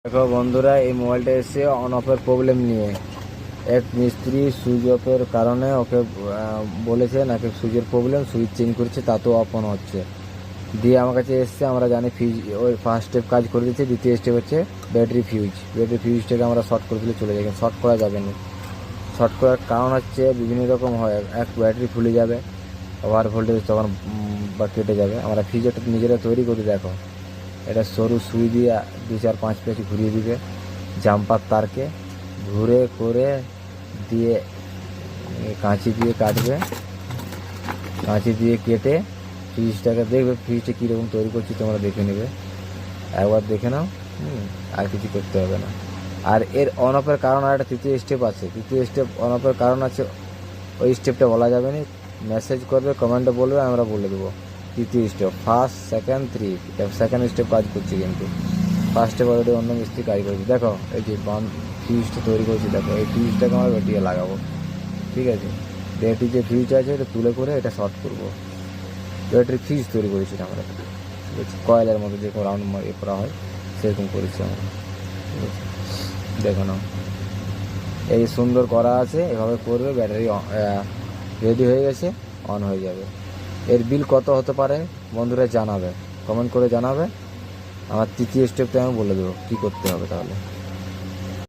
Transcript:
দেখো বন্ধুরা, এই মোবাইলটা এসে অন অফের প্রবলেম নিয়ে। এক মিস্ত্রি সুইচ অফের কারণে ওকে বলেছে নাকি সুইচের প্রবলেম, সুইচ চেঞ্জ করছে তাতেও অফ অন হচ্ছে। দিয়ে আমার কাছে এসছে, আমরা জানি ফিউজ ওই ফার্স্ট স্টেপ কাজ করে দিচ্ছে, দ্বিতীয় স্টেপ হচ্ছে ব্যাটারি ফিউজটাকে আমরা শর্ট করে দিলে চলে যাবে। শর্ট করা যাবে না। শর্ট করার কারণ হচ্ছে বিভিন্ন রকম হয়। এক, ব্যাটারি ফুলে যাবে, ওভার ভোল্টেজ তখন বা কেটে যাবে। আমরা ফিউজটা নিজেরা তৈরি করে দেখো, এটা সরু সুই দিয়ে 2-4-5 পেঁচ ঘুরিয়ে দিবে জাম্পার তারকে, ঘুরে করে দিয়ে কাঁচি দিয়ে কাটবে, কাঁচি দিয়ে কেটে ফ্রিজটাকে দেখবে ফ্রিজটা কীরকম তৈরি করছি তোমরা দেখে নেবে, একবার দেখে নাও। আর কিছু করতে হবে না। আর এর অন অফের কারণ আর একটা তৃতীয় স্টেপ আছে। তৃতীয় স্টেপ অন অফের কারণ আছে, ওই স্টেপটা বলা যাবে না। মেসেজ করবে, কমেন্টে বলবে, আমরা বলে দেবো। তৃতীয় step, first, second, three, second step কাজ করছে, কিন্তু ফার্স্ট স্টেপ অলরেডি অন্য মিস্ত্রি কাজ করছে। দেখো এই যে ফিউজটা তৈরি করছি, দেখো এই ফিউজটাকে আমরা ব্যাটারিতে লাগাবো। ঠিক আছে, ব্যাটারি যে ফিউজ আছে এটা তুলে করে এটা শর্ট করবো। ব্যাটারি ফিউজ তৈরি করেছি আমরা, ঠিক আছে, কয়েলের মতো যেরকম রাউন্ড ইয়ে করা হয় সেরকম করেছি আমরা। ঠিক আছে, দেখো না, এই সুন্দর করা আছে, এভাবে করবে, ব্যাটারি রেডি হয়ে গেছে, অন হয়ে যাবে। এর বিল কত হতে পারে বন্ধুরা জানাবে, কমেন্ট করে জানাবে। আমার তৃতীয় স্টেপটা আমি বলে দেবো কী করতে হবে তাহলে।